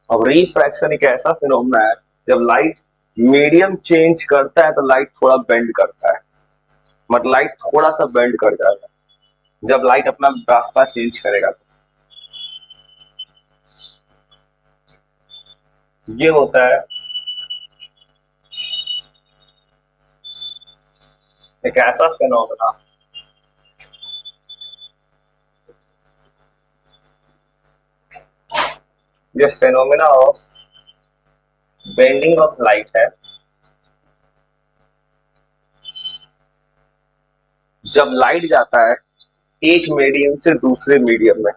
अब रिफ्रैक्शन एक ऐसा फिनोमेना है, जब लाइट मीडियम चेंज करता है तो लाइट थोड़ा बेंड करता है, मतलब लाइट थोड़ा सा बेंड कर जाएगा जब लाइट अपना रास्ता चेंज करेगा। तो ये होता है एक ऐसा फिनोमेना जो phenomena of bending of light है। जब लाइट जाता है एक मीडियम से दूसरे मीडियम में,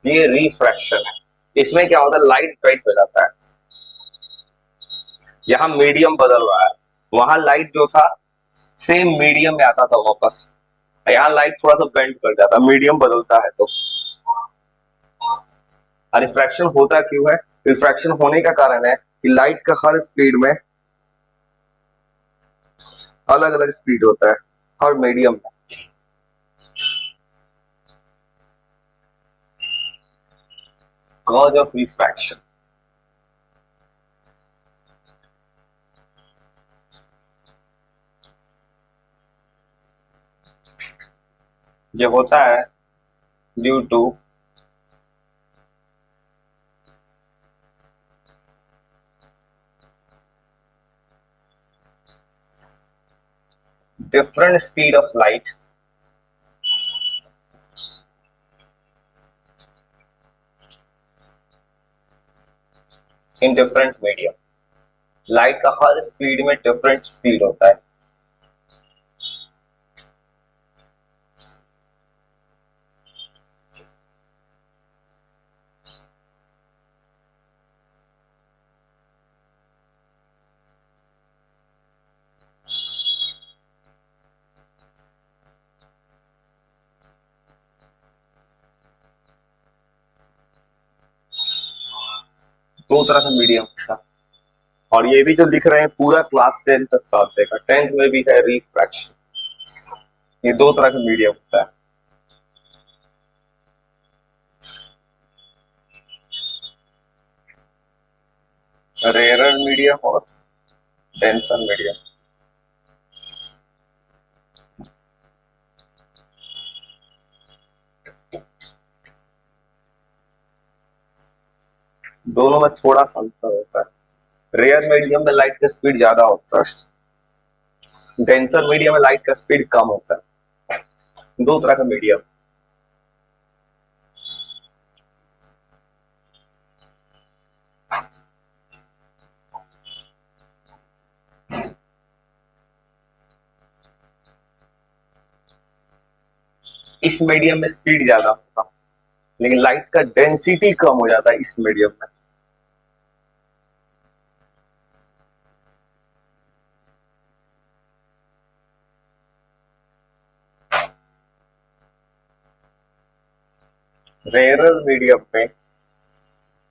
ये रिफ्रैक्शन है। इसमें क्या होता है, लाइट बेंड हो जाता है, यहाँ मीडियम बदल रहा है, वहां लाइट जो था सेम मीडियम में आता था वापस, यहाँ लाइट थोड़ा सा बेंड कर जाता है, मीडियम बदलता है। तो रिफ्रैक्शन होता क्यों है? रिफ्रैक्शन होने का कारण है कि लाइट का हर स्पीड में अलग अलग स्पीड होता है, हर मीडियम में। कॉज ऑफ रिफ्रैक्शन ये होता है due to different speed of light in different medium। Light का हर स्पीड में डिफरेंट स्पीड होता है। दो तरह का मीडियम होता है, और ये भी जो लिख रहे हैं पूरा क्लास 10 तक साथ देगा, 10th में भी है रिफ्रैक्शन। ये दो तरह का मीडियम होता है, रेयरर मीडियम और डेंसर मीडियम। दोनों में थोड़ा सा अंतर होता है। रेयर मीडियम में लाइट का स्पीड ज्यादा होता है, डेंसर मीडियम में लाइट का स्पीड कम होता है। दो तरह का मीडियम। इस मीडियम में स्पीड ज्यादा होता है, लेकिन लाइट का डेंसिटी कम हो जाता है इस मीडियम में। रेयरर मीडियम में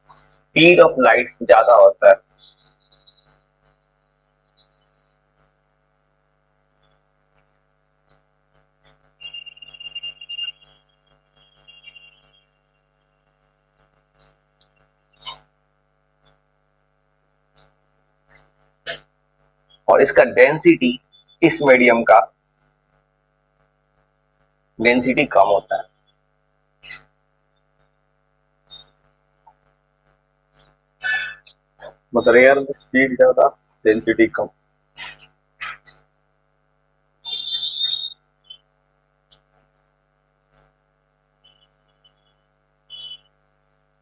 स्पीड ऑफ लाइट ज्यादा होता है, और इसका डेंसिटी इस मीडियम का डेंसिटी कम होता है। मतलब रेयर में स्पीड ज्यादा, डेंसिटी कम।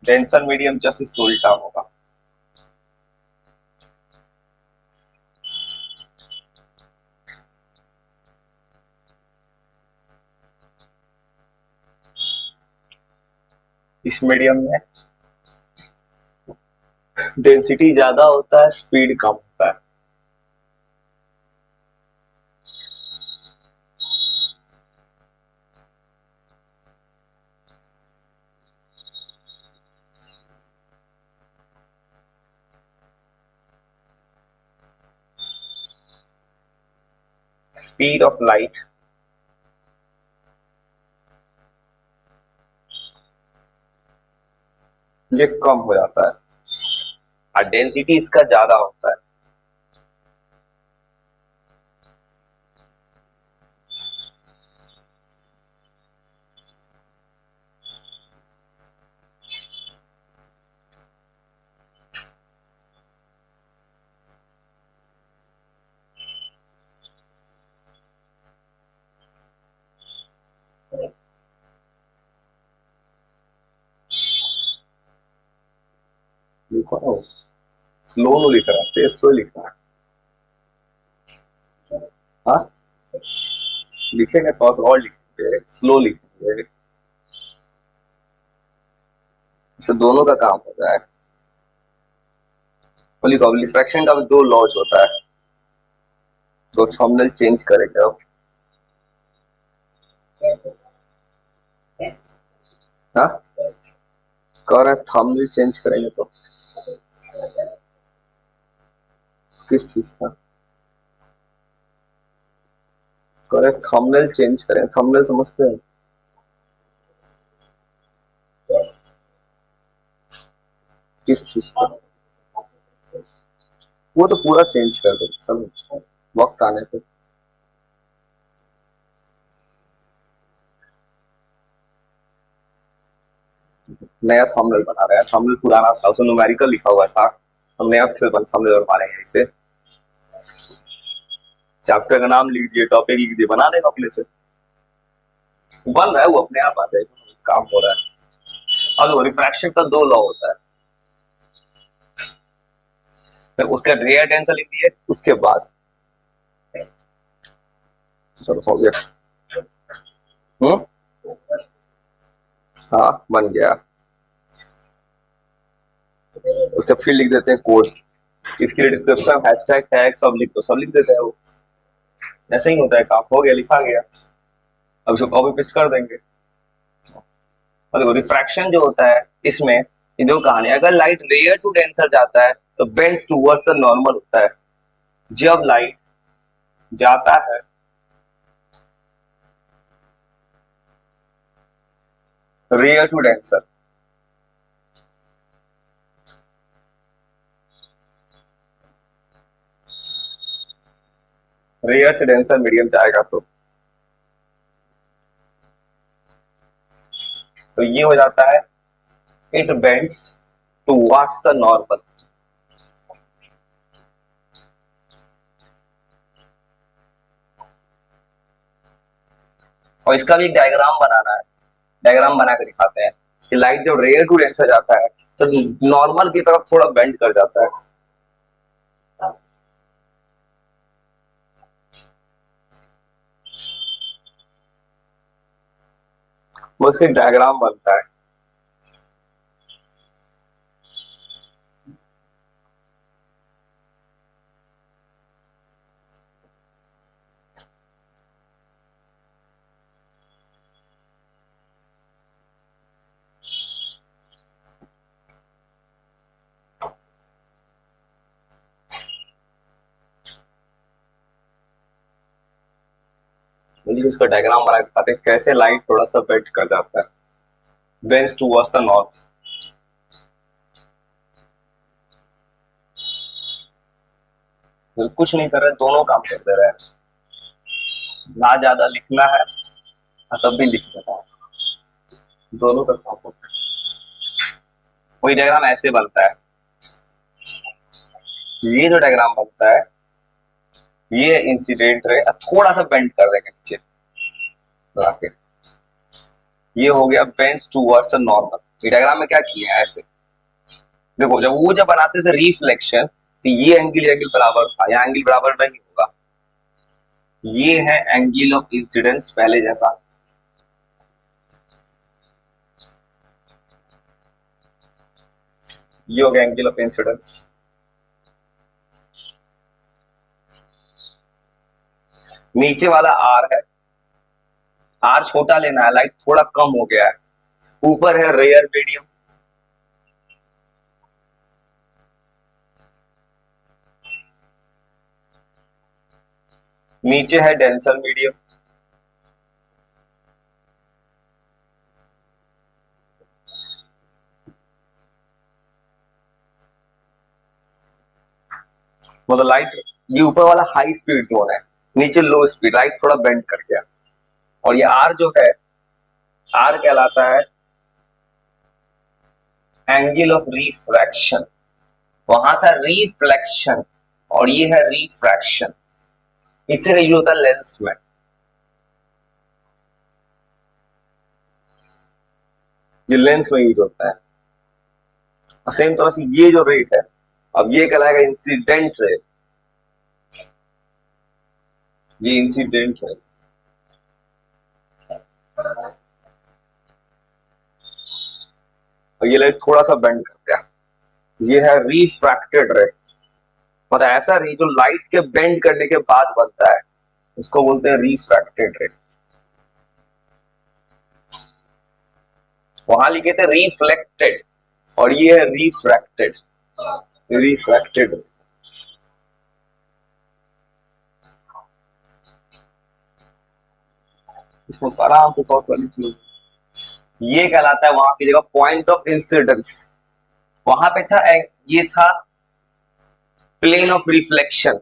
डेंसर मीडियम जस्ट इसको उल्टा होगा। इस मीडियम में डेंसिटी ज्यादा होता है, स्पीड कम होता है। स्पीड ऑफ लाइट ये कम हो जाता है और डेंसिटी इसका ज्यादा होता है। लिखो ना, स्लो नो लिख रहा है, तेज स्लो लिख रहा है। हाँ, लिखेंगे थोड़ा सा और लिखेंगे, स्लो लिखेंगे, इससे दोनों का काम हो जाए। रिफ्रैक्शन का भी दो लॉज होता है, तो थंबनेल चेंज करेंगे अब। हाँ, कह रहे थंबनेल चेंज करेंगे तो किस चीज का कह रहे थंबनेल चेंज करें, थंबनेल समझते हैं किस चीज का? वो तो पूरा चेंज कर दो सब वक्त आने पे। नया थंबनेल बना रहे हैं, थंबनेल पुराना था उसमें न्यूमेरिकल लिखा हुआ था, हम नया थंबनेल बना रहे हैं। इसे चैप्टर का नाम लिख दिए, टॉपिक लिख दिए, बना देगा अपने से, बन रहा है वो अपने आप आ जाएगा, काम हो रहा है। और रिफ्रैक्शन का दो लॉ होता है, फिर उसका रेयर टेंसर लिख दिए, उसके बाद चलो हो गया। हम्म, हाँ बन गया। उसका फिर लिख देते हैं कोड, इसके लिए डिस्क्रिप्शन हैशटैग टैग सब लिख दो, सब लिख देते हैं वो। ऐसे ही होता है काम, हो गया, लिखा गया, अब इसको कॉपी पेस्ट कर देंगे। और देखो रिफ्रैक्शन जो होता है इसमें ये दो कहानी, अगर लाइट रेयर टू डेंसर जाता है तो बेंड्स टूवर्ड्स द नॉर्मल होता है। जब लाइट जाता है रेयर टू डेंसर, रेयर से डेंसर मीडियम जाएगा तो ये हो जाता है it bends towards the normal. और इसका भी एक डायग्राम बनाना है, डायग्राम बना के दिखाते हैं कि लाइट जब रेयर टू डेंसर जाता है तो नॉर्मल की तरफ थोड़ा बेंड कर जाता है। बस एक डायग्राम बनता है। मुझे इसका डायग्राम बना के दिखाते हैं कैसे लाइट थोड़ा सा बेंड कर जाता है, बेंड्स टुवर्ड्स द नॉर्थ। कुछ नहीं कर रहे, दोनों काम कर दे रहे हैं, ना ज्यादा लिखना है और तब भी लिख देता है, दोनों का काम होता है। वही डायग्राम ऐसे बनता है, ये जो डायग्राम बनता है ये इंसिडेंट रे थोड़ा सा बेंड कर देंगे नीचे लाके, ये हो गया बेंड्स टुवर्ड्स द नॉर्मल। ये डायग्राम में क्या किया है ऐसे, देखो जब वो जब बनाते थे रिफ्लेक्शन तो ये एंगल बराबर था, यहाँ एंगल बराबर नहीं होगा, ये है एंगल ऑफ इंसिडेंस पहले जैसा। ये हो गया एंगल ऑफ इंसिडेंस। नीचे वाला आर है, आर छोटा लेना है, लाइट थोड़ा कम हो गया है। ऊपर है रेयर मीडियम, नीचे है डेंसर मीडियम, मतलब लाइट, ये ऊपर वाला हाई स्पीड जोन है, नीचे लो स्पीड, लाइट थोड़ा बेंड कर गया। और ये आर जो है, आर कहलाता है एंगल ऑफ रिफ्रैक्शन। वहां था रिफ्लेक्शन और ये है रिफ्रैक्शन, इससे यूज होता है लेंस में। ये लेंस में यूज होता है। सेम तरह से ये जो रे है, अब ये कहलाएगा इंसिडेंट रे, ये इंसिडेंट है। और ये लाइट थोड़ा सा बेंड कर गया, ये है रिफ्रैक्टेड रे। मतलब ऐसा रे जो लाइट के बेंड करने के बाद बनता है, उसको बोलते हैं रिफ्रैक्टेड रे। वहां लिखे थे रिफ्लेक्टेड और ये है रिफ्रैक्टेड, रिफ्रैक्टेड। इसको आराम से सॉल्व करनी चाहिए। ये कहलाता है वहां की जगह पॉइंट ऑफ इंसिडेंस। वहां पे था, ये था प्लेन ऑफ रिफ्लेक्शन,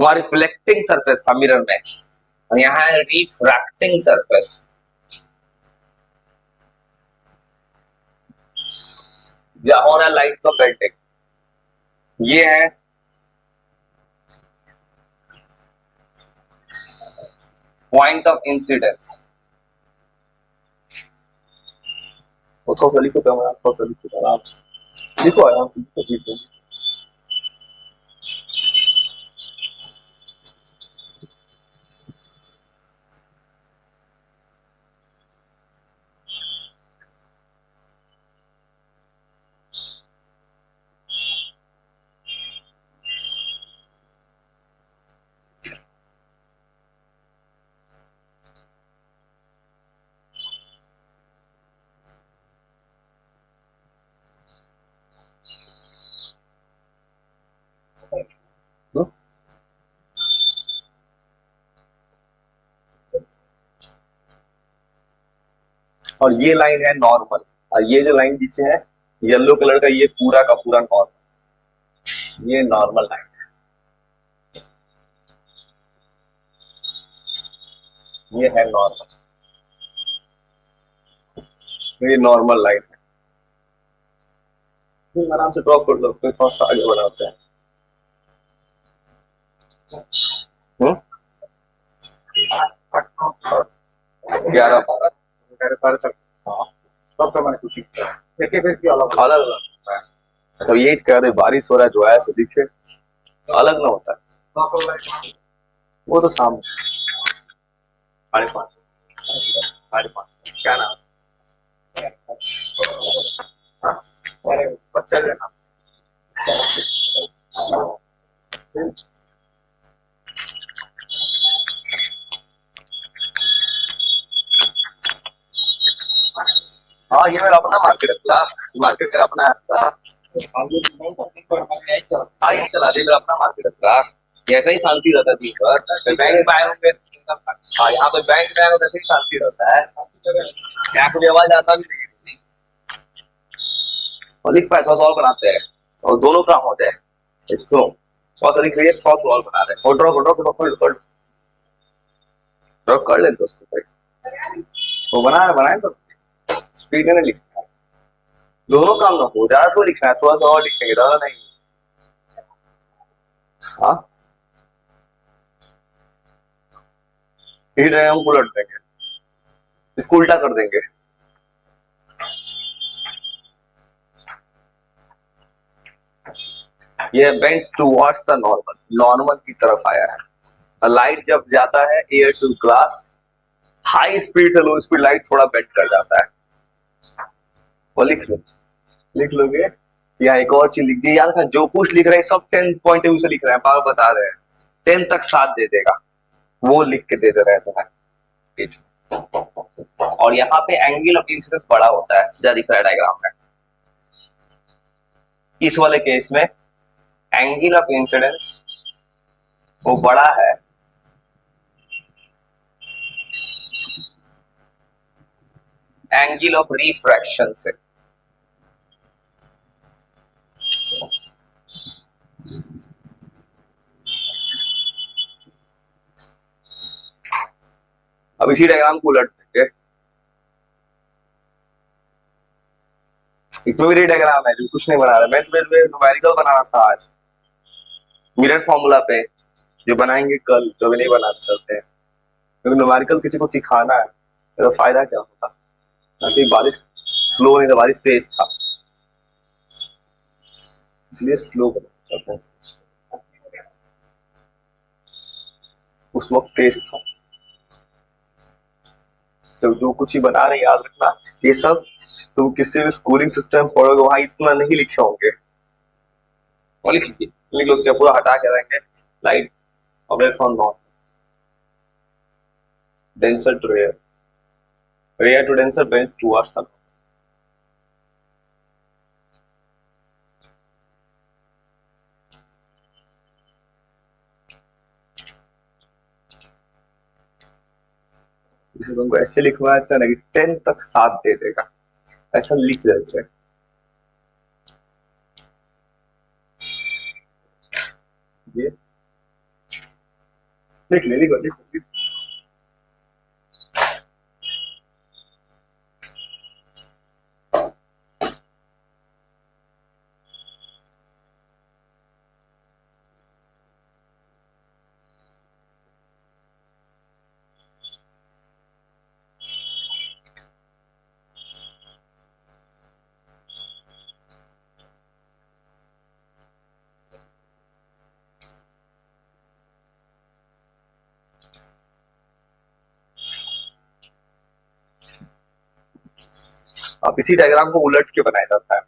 वहां रिफ्लेक्टिंग सरफेस था मिरर में, और यहाँ है रिफ्रैक्टिंग सरफेस। जहां हो रहा है लाइट का बेंडिंग, ये है पॉइंट ऑफ इंसिडेंस। वो थोड़ा सा लिखो, थोड़ा सा लिखो आराम से, लिखो आराम से लिखो। और ये लाइन है नॉर्मल, और ये जो लाइन पीछे है येलो कलर का, ये पूरा का पूरा नॉर्मल, ये नॉर्मल लाइन है, ये है नॉर्मल, ये नॉर्मल लाइन है। आराम से ड्रॉप कर लो, फिर थोड़ा सा आगे बढ़ाते हैं। 11-12 तक, हाँ सब तो मैंने कुछ अलग अलग अच्छा, ये कह रहे बारिश हो रहा है जो ऐसे दिखे अलग ना होता है, वो तो सामने 5:30, 5:30 क्या नाम, हाँ बच्चा का नाम। हाँ ये मेरा अपना मार्केट था, मार्केट का अपना था, हाँ ये चला दे, मेरा अपना मार्केट था। ऐसा ही शांति रहता थी पर बैंक में आए होंगे, हाँ यहाँ पे बैंक में आए हो वैसे ही शांति रहता है, यहाँ कोई आवाज आता भी नहीं। और लिख पाए 100 बनाते हैं और दोनों काम होते हैं, इसको 100 लिख लिए, 100 सॉल्व बना रहे हैं, photo photo photo photo draw कर लेते उसको, वो बना रहे बनाए तो स्पीड में लिखना है, दोनों काम ना हो, ज्यादा सो लिखना है, 100 और लिखेंगे ज्यादा नहीं। हाँ हिट रहे हम उलट देंगे, इसको उल्टा कर देंगे। ये bends towards the normal, normal की तरफ आया है। लाइट जब जाता है air to glass, high speed से लो स्पीड लाइट थोड़ा बेंड कर जाता है। वो लिख लो, लिख लोगे। या एक और चीज लिख दी यार, जो कुछ लिख रहे हैं सब 10 पॉइंट ऑफ व्यू से लिख रहे हैं, बार बता रहे हैं 10 तक साथ दे देगा, वो लिख के दे दे रहे हैं। और यहाँ पे एंगल ऑफ इंसिडेंस बड़ा होता है, सीधा दिख रहा है डायग्राम में। इस वाले केस में एंगल ऑफ इंसिडेंस वो बड़ा है एंगल ऑफ रिफ्रैक्शन से। अब इसी डायग्राम को उलट देंगे, इसमें भी रे डायग्राम है, जो कुछ नहीं बना रहा मैं तुम्हें न्यूमेरिकल बनाना था आज मिरर फॉर्मूला पे, जो बनाएंगे कल, जो भी नहीं बनाना चलते हैं, क्योंकि न्यूमेरिकल किसी को सिखाना है तो फायदा क्या होता। ऐसे ही बारिश स्लो नहीं था, बारिश तेज था, इसलिए स्लो करते हैं, उस वक्त तेज था। तो जो कुछ ही बना रहे याद रखना, ये सब तुम किसी भी स्कूलिंग सिस्टम पढ़ोगे वहां इतना नहीं लिखे होंगे, वो लिख लीजिए, लिख लो, उसके पूरा हटा के रहेंगे। Light away from north, denser to rare, rare to denser, bends towards the, इसे तुमको ऐसे लिखवाया था ना कि 10 तक 7 दे देगा, ऐसा लिख देते हैं। ये लिख ले, लिख लिख लिख। अब इसी डायग्राम को उलट के बनाया जाता है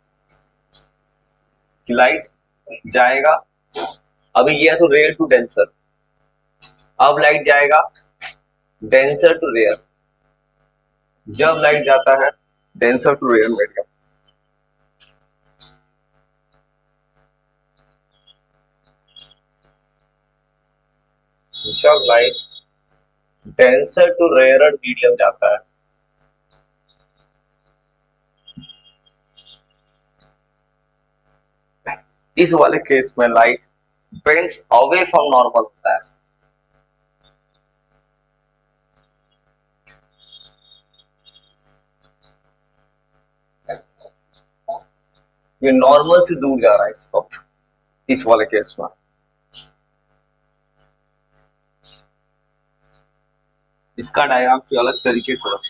कि लाइट जाएगा, अभी ये है तो रेयर टू डेंसर, अब लाइट जाएगा डेंसर टू रेयर, जब लाइट जाता है डेंसर टू रेयर मीडियम, जब light denser to rare medium जाता है, इस वाले केस में light bends away from normal होता है। ये नॉर्मल से दूर जा रहा है इसको, इस वाले केस में इसका डायग्राम से अलग तरीके से रखें।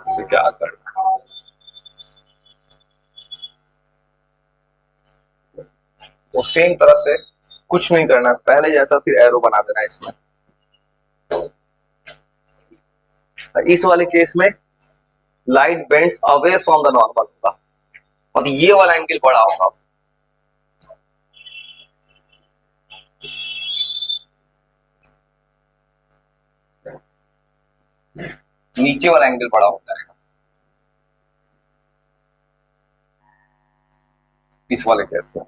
से क्या कर, वो सेम तरह से कुछ नहीं करना, पहले जैसा फिर एरो बना देना इसमें। इस वाले केस में light bends away from the normal होगा और ये वाला एंगल बड़ा होगा, नीचे वाला एंगल बड़ा हो जाएगा इस वाले केस में,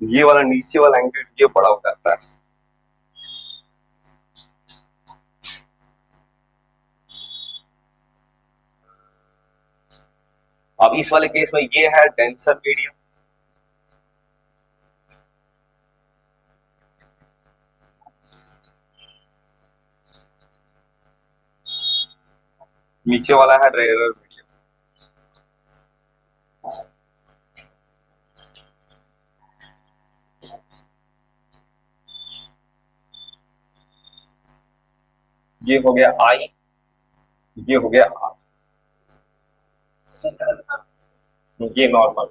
ये वाला नीचे वाला एंगल ये बड़ा हो जाता है। अब इस वाले केस में ये है डेंसर मीडियम, नीचे वाला है रेयर मीडियम। ये हो गया आई, ये हो गया आर, ये नॉर्मल,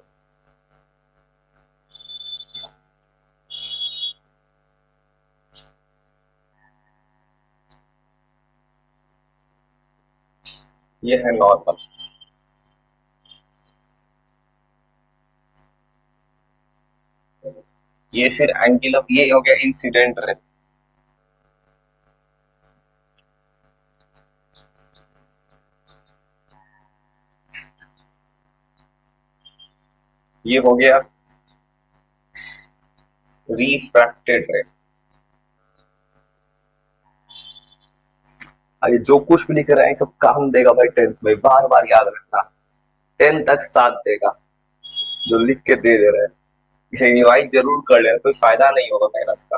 ये है नॉर्मल। ये फिर एंगल ऑफ, ये हो गया इंसिडेंट रे, ये हो गया रिफ्रैक्टेड रे। अरे जो कुछ भी लिख रहे हैं सब काम देगा भाई टेंथ में, बार बार याद रखना। 10 तक साथ देगा जो लिख के दे रहे हैं। इसे रिवाइज जरूर कर लेना, कोई फायदा नहीं होगा मेहनत का।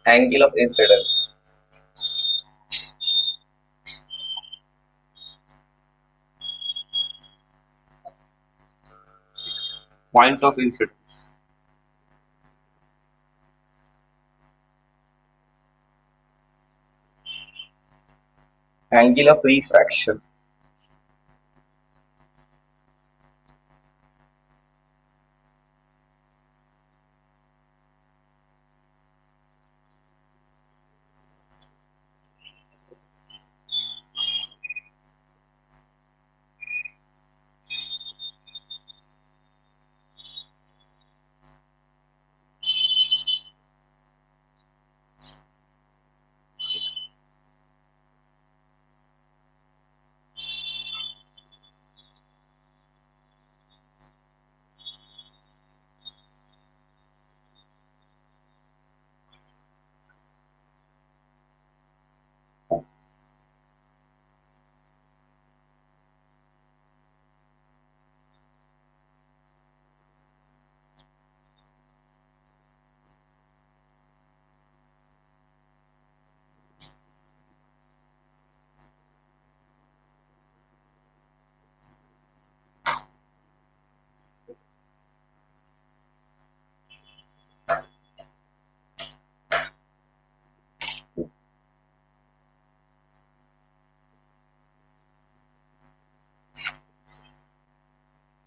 Angle of incidence, point of incidence, angle of refraction,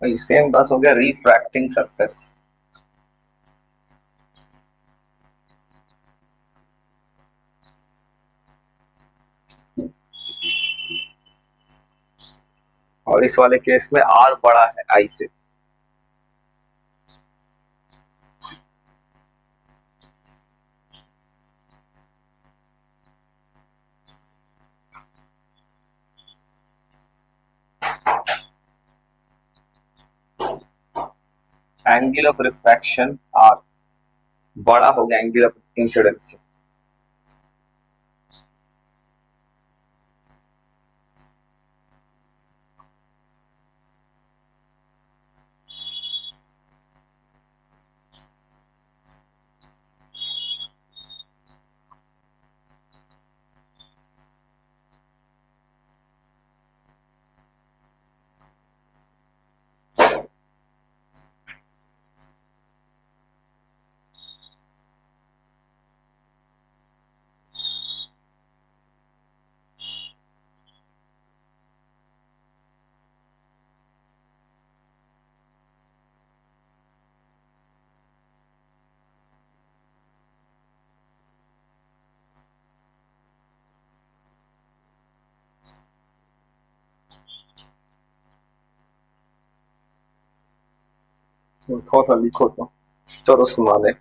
भाई सेम बस हो गया रिफ्रैक्टिंग सरफेस। और इस वाले केस में आर बड़ा है आई से। एंगल ऑफ रिफ्रैक्शन आर बड़ा हो गया एंगल ऑफ इंसिडेंस से। थोड़ा सा लिखो तो चलो सुना दे।